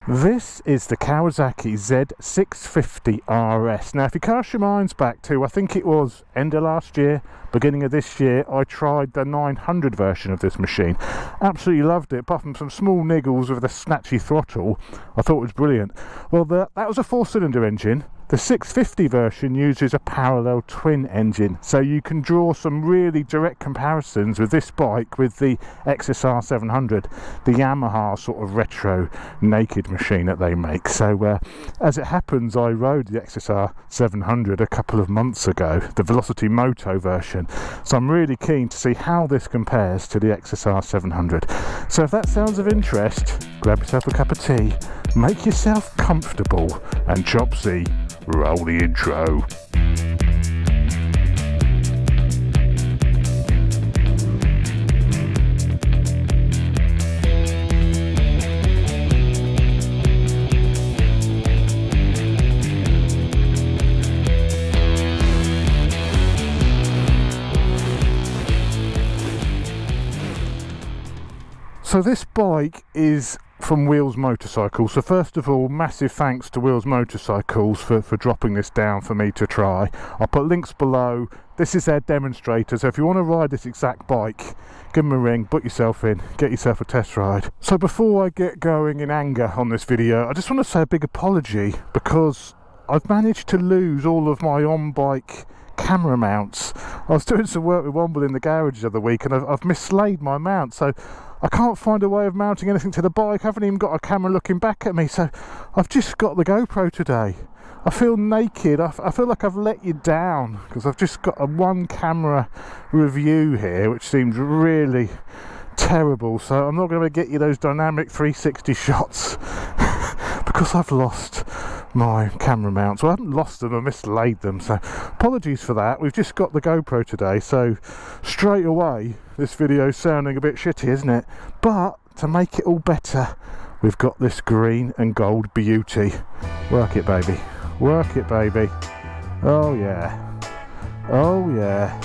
This is the Kawasaki Z650 RS. Now if you cast your minds back to, I think it was end of last year, beginning of this year, I tried the 900 version of this machine. Absolutely loved it, apart from some small niggles with the snatchy throttle. I thought it was brilliant. Well, that was a 4-cylinder engine. The 650 version uses a parallel twin engine, so you can draw some really direct comparisons with this bike with the XSR700, the Yamaha sort of retro naked machine that they make. So as it happens, I rode the XSR700 a couple of months ago, the Velocity Moto version, so I'm really keen to see how this compares to the XSR700. So if that sounds of interest, grab yourself a cup of tea, make yourself comfortable, and Chopsy, roll the intro. So this bike is from Wheels Motorcycles. So first of all, massive thanks to Wheels Motorcycles for dropping this down for me to try. I'll put links below. This is their demonstrator, so if you want to ride this exact bike, give them a ring, book yourself in, get yourself a test ride. So before I get going in anger on this video, I just want to say a big apology, because I've managed to lose all of my on-bike camera mounts. I was doing some work with Womble in the garage the other week, and I've mislaid my mount, so I can't find a way of mounting anything to the bike. I haven't even got a camera looking back at me, so I've just got the GoPro today. I feel naked. I feel like I've let you down, because I've just got a one camera review here, which seems really terrible. So I'm not going to get you those dynamic 360 shots because I've lost my camera mounts. Well, I haven't lost them, I mislaid them, so apologies for that. We've just got the GoPro today, so straight away this video's sounding a bit shitty, isn't it? But to make it all better, we've got this green and gold beauty. Work it, baby, work it, baby. Oh yeah, oh yeah,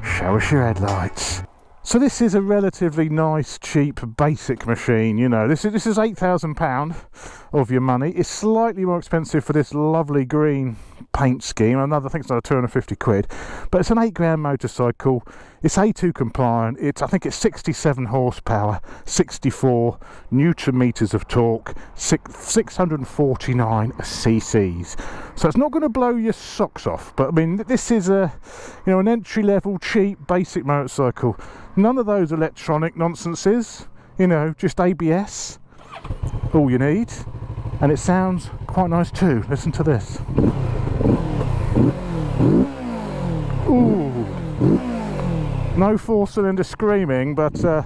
show us your headlights. So this is a relatively nice, cheap, basic machine. You know, this is £8,000 of your money. It's slightly more expensive for this lovely green paint scheme. I think it's another 250 quid, but it's an 8 grand motorcycle. It's A2 compliant. I think it's 67 horsepower, 64 newton meters of torque, 649 cc's. So it's not going to blow your socks off, but I mean, this is an entry-level, cheap, basic motorcycle. None of those electronic nonsenses, just ABS, all you need, and it sounds quite nice too. Listen to this. Ooh, no 4-cylinder screaming, but a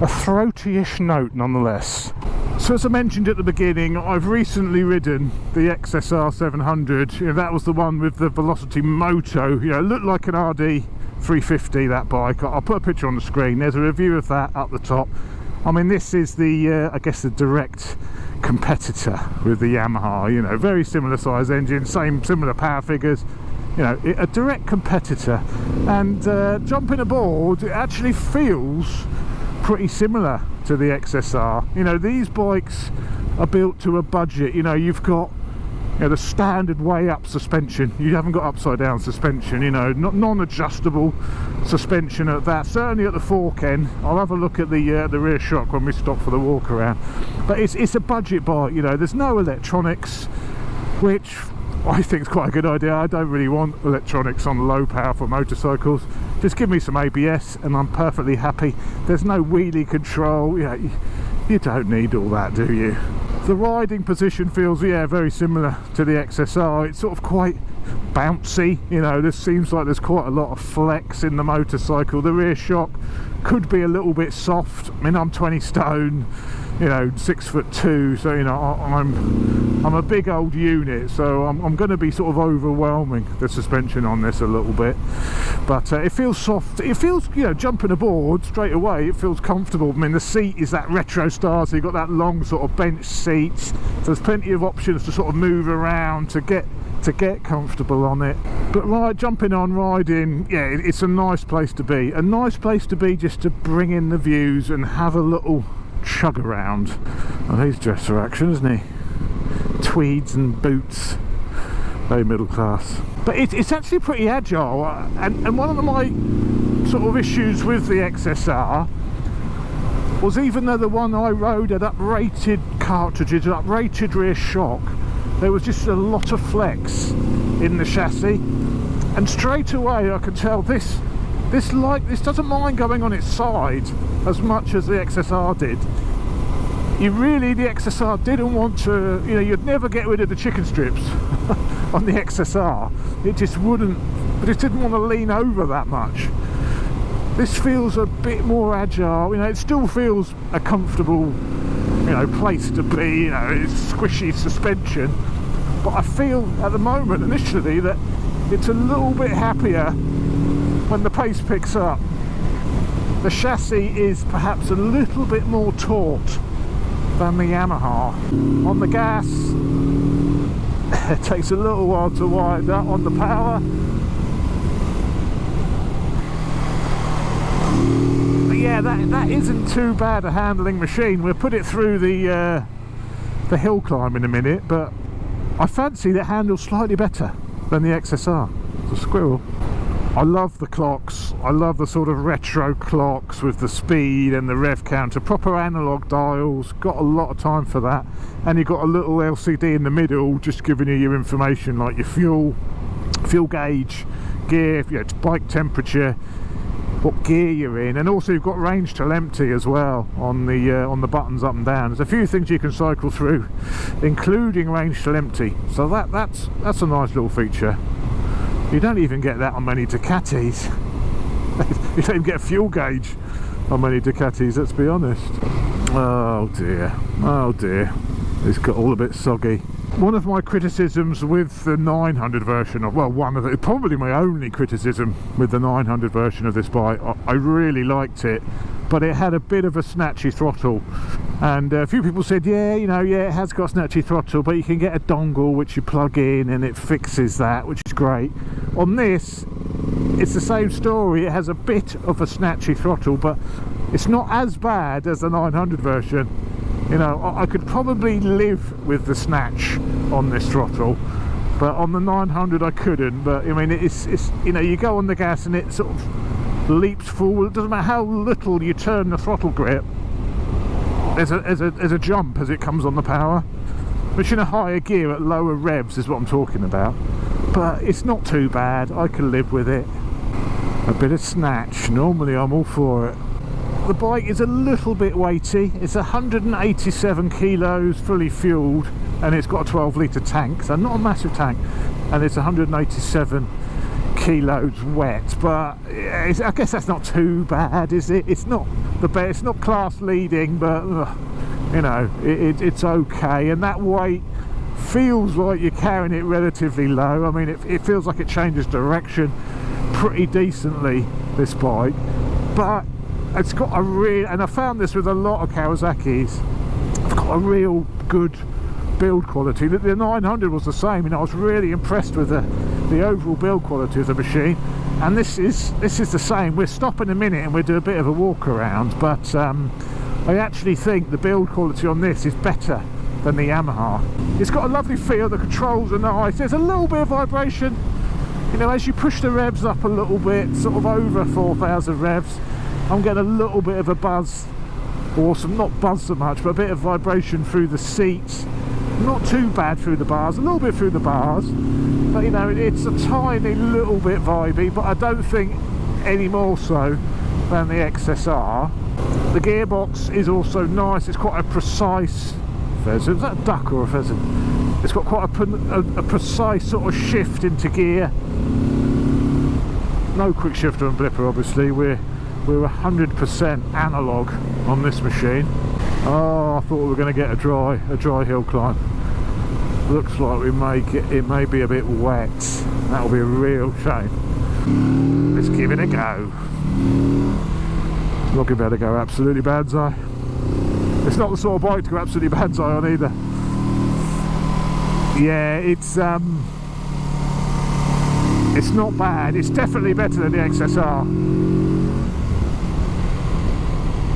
throaty-ish note nonetheless. So as I mentioned at the beginning, I've recently ridden the XSR700. That was the one with the Velocity Moto. It looked like an RD 350, that bike. I'll put a picture on the screen. There's a review of that up the top. I mean, this is the I guess the direct competitor with the Yamaha. Very similar size engine, similar power figures. A direct competitor, and jumping aboard, it actually feels pretty similar to the XSR. These bikes are built to a budget. You've got the standard way up suspension. You haven't got upside down suspension, non-adjustable suspension at that, certainly at the fork end. I'll have a look at the rear shock when we stop for the walk around, but it's a budget bike. There's no electronics, which I think is quite a good idea. I don't really want electronics on low power for motorcycles. Just give me some ABS and I'm perfectly happy. There's no wheelie control. You don't need all that, do you? The riding position feels, very similar to the XSR. It's sort of quite bouncy. This seems like there's quite a lot of flex in the motorcycle. The rear shock could be a little bit soft. I mean, I'm 20 stone, 6'2", so I'm a big old unit, so I'm going to be sort of overwhelming the suspension on this a little bit, but it feels soft. It feels, jumping aboard straight away, it feels comfortable. I mean, the seat is that retro style, so you've got that long sort of bench seat, so there's plenty of options to sort of move around to get comfortable on it. But jumping on, riding, it's a nice place to be. A nice place to be just to bring in the views and have a little chug around. Well, he's dressed for action, isn't he? Tweeds and boots, very middle class. But it's actually pretty agile, and one of my sort of issues with the XSR was, even though the one I rode had uprated cartridges, uprated rear shock, there was just a lot of flex in the chassis, and straight away I could tell this doesn't mind going on its side as much as the XSR did. The XSR didn't want to, you'd never get rid of the chicken strips on the XSR. It just wouldn't, but it didn't want to lean over that much. This feels a bit more agile. It still feels a comfortable, place to be. It's squishy suspension, but I feel at the moment, initially, that it's a little bit happier when the pace picks up. The chassis is perhaps a little bit more taut than the Yamaha. On the gas, it takes a little while to wind up. On the power, but yeah, that isn't too bad a handling machine. We'll put it through the hill climb in a minute, but I fancy that handles slightly better than the XSR. It's a squirrel. I love the clocks. I love the sort of retro clocks with the speed and the rev counter, proper analog dials. Got a lot of time for that, and you've got a little LCD in the middle just giving you your information, like your fuel gauge, gear, bike temperature, what gear you're in, and also you've got range till empty as well on the buttons up and down. There's a few things you can cycle through, including range till empty, so that's a nice little feature. You don't even get that on many Ducatis. You don't even get a fuel gauge on many Ducatis, let's be honest. Oh dear, oh dear, it's got all a bit soggy. One of my criticisms with the 900 version of, well, probably my only criticism with the 900 version of this bike, I really liked it, but it had a bit of a snatchy throttle, and a few people said, yeah, it has got snatchy throttle, but you can get a dongle which you plug in and it fixes that, which is great. On this, it's the same story. It has a bit of a snatchy throttle, but it's not as bad as the 900 version. I could probably live with the snatch on this throttle, but on the 900 I couldn't. But I mean, it's you go on the gas and it sort of leaps forward. It doesn't matter how little you turn the throttle grip, there's a jump as it comes on the power, which in a higher gear at lower revs is what I'm talking about. But it's not too bad. I can live with it. A bit of snatch, normally I'm all for it. The bike is a little bit weighty. It's 187 kilos fully fueled, and it's got a 12-litre tank, so not a massive tank, and it's 187 kilos wet, but I guess that's not too bad, is it? It's not the best, it's not class leading, but it's okay, and that weight feels like you're carrying it relatively low. I mean, it feels like it changes direction pretty decently, this bike, but it's got a real, and I found this with a lot of Kawasaki's, it's got a real good build quality. The 900 was the same, I was really impressed with the overall build quality of the machine, and this is the same. We'll stop in a minute and we'll do a bit of a walk around, but I actually think the build quality on this is better than the Yamaha. It's got a lovely feel, the controls are nice, there's a little bit of vibration, as you push the revs up a little bit, sort of over 4,000 revs, I'm getting a little bit of a buzz, or not buzz so much, but a bit of vibration through the seats. Not too bad through the bars, a little bit through the bars, but it's a tiny little bit vibey, but I don't think any more so than the XSR. The gearbox is also nice. It's quite a precise pheasant. Is that a duck or a pheasant? It's got quite a precise sort of shift into gear. No quick shifter and blipper, obviously. We're 100% analog on this machine. Oh, I thought we were going to get a dry hill climb. Looks like it may be a bit wet. That'll be a real shame. Let's give it a go. Not about to go absolutely banzai. It's not the sort of bike to go absolutely banzai on either. Yeah, it's not bad. It's definitely better than the XSR.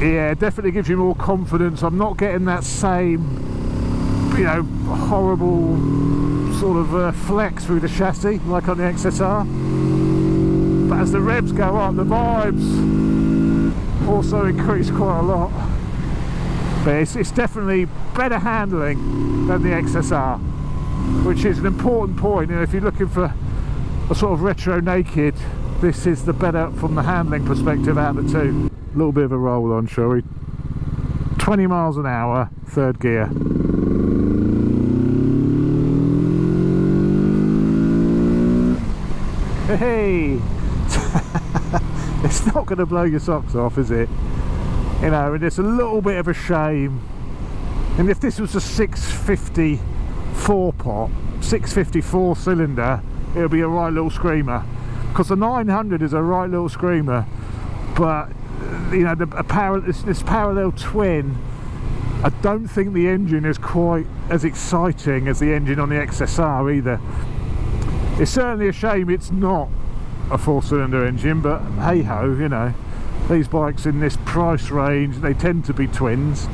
Yeah, definitely gives you more confidence. I'm not getting that same, you know, horrible sort of flex through the chassis like on the XSR. But as the revs go up, the vibes also increase quite a lot. But it's definitely better handling than the XSR, which is an important point. You know, if you're looking for a sort of retro naked, this is the better from the handling perspective out of the two. A little bit of a roll on, shall we? 20 miles an hour, third gear. Hey! It's not going to blow your socks off, is it? You know, and it's a little bit of a shame. And if this was a 650 4-pot, 650 4-cylinder, it would be a right little screamer. Because the 900 is a right little screamer, but you know, this parallel twin, I don't think the engine is quite as exciting as the engine on the XSR either. It's certainly a shame it's not a 4-cylinder engine, but hey ho, you know, these bikes in this price range, they tend to be twins.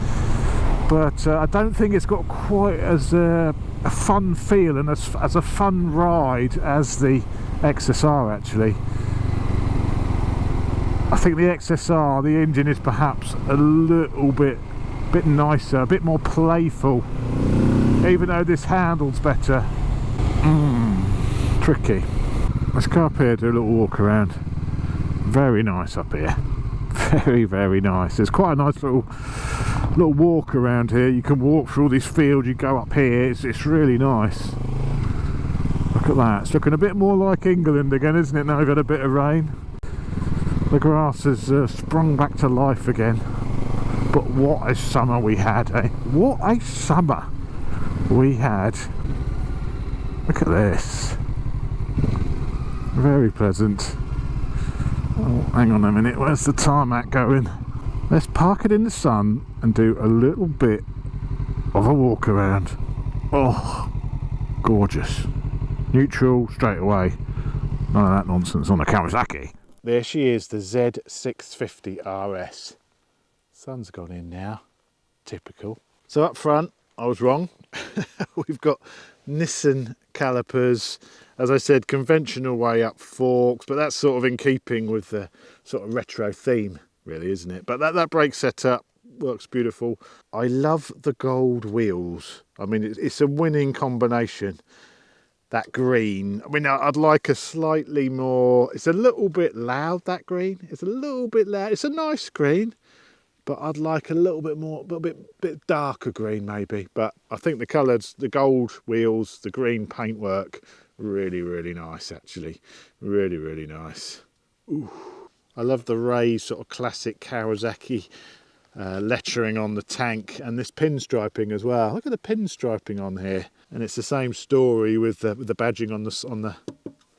But I don't think it's got quite as a fun feel and as a fun ride as the XSR actually. I think the XSR, the engine is perhaps a little bit nicer, a bit more playful, even though this handles better. Tricky. Let's go up here, do a little walk around. Very nice up here. Very, very nice. There's quite a nice little walk around here. You can walk through all these fields, you go up here, it's really nice. Look at that, it's looking a bit more like England again, isn't it, now we've had a bit of rain. The grass has sprung back to life again. But what a summer we had, eh? What a summer we had. Look at this. Very pleasant. Oh, hang on a minute, where's the tarmac going? Let's park it in the sun and do a little bit of a walk around. Oh, gorgeous. Neutral straight away. None of that nonsense on the Kawasaki. There she is, the Z650 RS. Sun's gone in now, typical. So up front, I was wrong. We've got Nissan calipers, as I said, conventional way up forks, but that's sort of in keeping with the sort of retro theme, really, isn't it? But that brake setup works beautiful. I love the gold wheels. I mean, it's a winning combination. That green, I mean, I'd like a slightly more, it's a little bit loud, that green. It's a little bit loud. It's a nice green, but I'd like a little bit more, a bit darker green maybe. But I think the colours, the gold wheels, the green paintwork, really, really nice actually. Really, really nice. Ooh. I love the raised sort of classic Kawasaki lettering on the tank, and this pinstriping as well. Look at the pinstriping on here. And it's the same story with the badging on the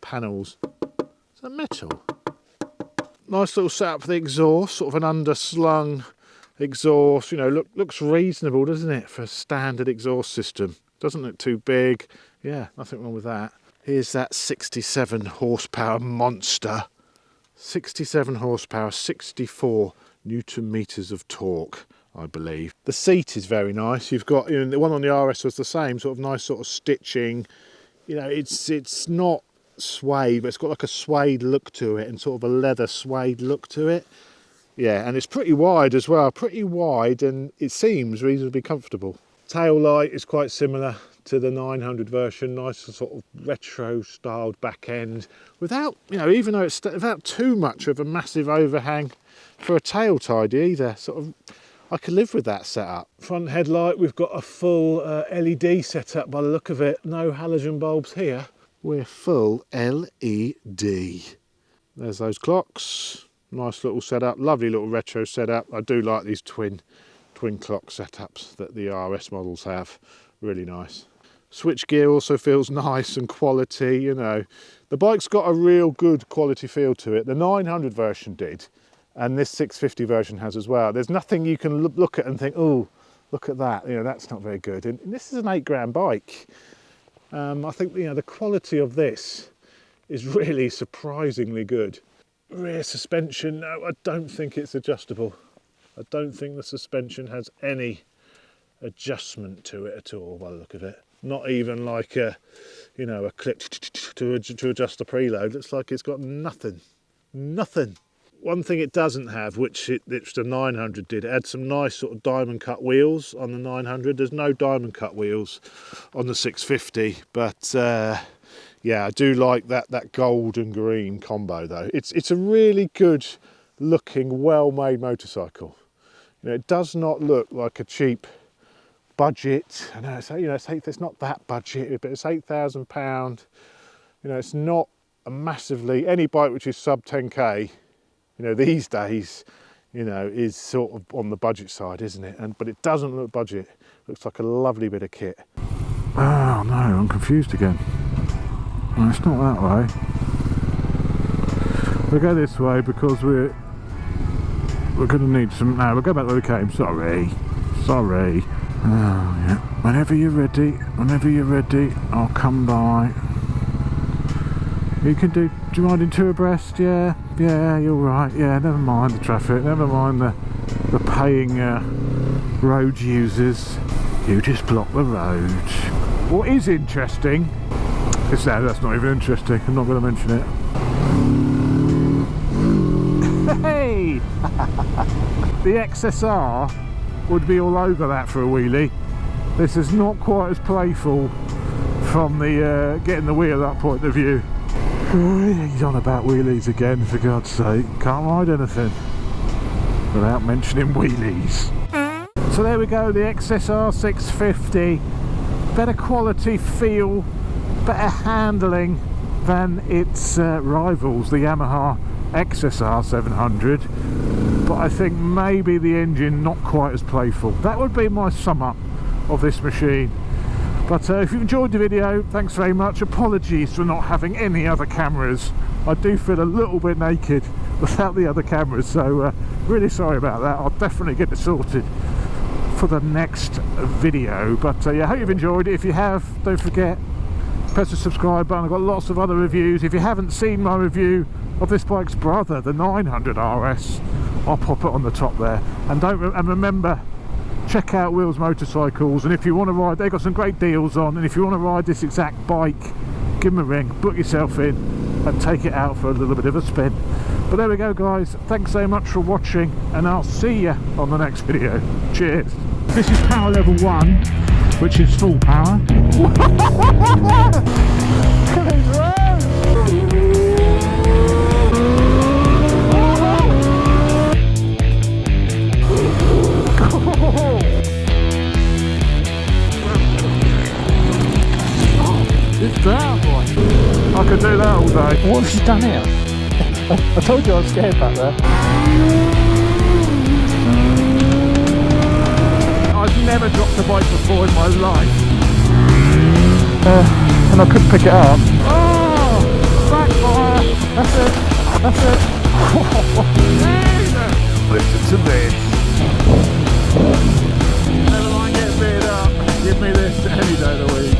panels. Is that metal? Nice little setup for the exhaust, sort of an underslung exhaust. You know, looks reasonable, doesn't it, for a standard exhaust system? Doesn't look too big. Yeah, nothing wrong with that. Here's that 67 horsepower monster. 67 horsepower, 64 Newton meters of torque, I believe. The seat is very nice. You've got, you know, the one on the RS was the same, sort of nice sort of stitching. You know, it's not suede, but it's got like a suede look to it and sort of a leather suede look to it. Yeah, and it's pretty wide as well, pretty wide, and it seems reasonably comfortable. Tail light is quite similar to the 900 version, nice sort of retro styled back end, without, you know, even though it's without too much of a massive overhang for a tail tidy either. Sort of, I could live with that setup. Front headlight, we've got a full LED setup by the look of it. No halogen bulbs here. We're full LED. There's those clocks. Nice little setup, lovely little retro setup. I do like these twin clock setups that the RS models have. Really nice. Switch gear also feels nice and quality, you know. The bike's got a real good quality feel to it. The 900 version did, and this 650 version has as well. There's nothing you can look at and think, oh, look at that, you know, that's not very good. And this is an £8 bike. I think, you know, the quality of this is really surprisingly good. Rear suspension, no, I don't think it's adjustable. I don't think the suspension has any adjustment to it at all by the look of it. Not even like a, you know, a clip to adjust the preload. Looks like it's got nothing. Nothing. One thing it doesn't have, which the 900 did, it had some nice sort of diamond cut wheels on the 900. There's no diamond cut wheels on the 650, but yeah, I do like that gold and green combo though. It's a really good looking, well-made motorcycle. You know, it does not look like a cheap budget. I know it's, you know, it's not that budget, but it's £8,000. You know, it's not a massively, any bike which is sub 10k, you know, these days, you know, is sort of on the budget side, isn't it? But it doesn't look budget. Looks like a lovely bit of kit. Oh no, I'm confused again. No, it's not that way. We'll go this way because we're going to need some. No, we'll go back where we came. Sorry. Oh yeah. Whenever you're ready, I'll come by. You can do you mind in two abreast? Yeah, you're right. Yeah, never mind the traffic, never mind the paying road users. You just block the road. What is interesting is that's not even interesting. I'm not going to mention it. Hey! The XSR would be all over that for a wheelie. This is not quite as playful from the getting the wheel up point of view. He's on about wheelies again, for God's sake. Can't ride anything without mentioning wheelies. So there we go, the XSR650. Better quality feel, better handling than its rivals, the Yamaha XSR700. But I think maybe the engine not quite as playful. That would be my sum up of this machine. But if you enjoyed the video, thanks very much. Apologies for not having any other cameras. I do feel a little bit naked without the other cameras, so really sorry about that. I'll definitely get it sorted for the next video. But yeah, I hope you've enjoyed it. If you have, don't forget, press the subscribe button. I've got lots of other reviews. If you haven't seen my review of this bike's brother, the 900 RS, I'll pop it on the top there. And remember, check out Will's Motorcycles, and if you want to ride, they've got some great deals on, and if you want to ride this exact bike, give them a ring, book yourself in and take it out for a little bit of a spin. But there we go guys, thanks so much for watching, and I'll see you on the next video. Cheers. This is power level 1, which is full power. Look at these roads. It's down, boy. I could do that all day. What have you done here? I told you I was scared back there. I've never dropped a bike before in my life. And I couldn't pick it up. Oh! Backfire! That's it. That's it. Listen to this. Never mind getting beat up. Give me this any day of the week.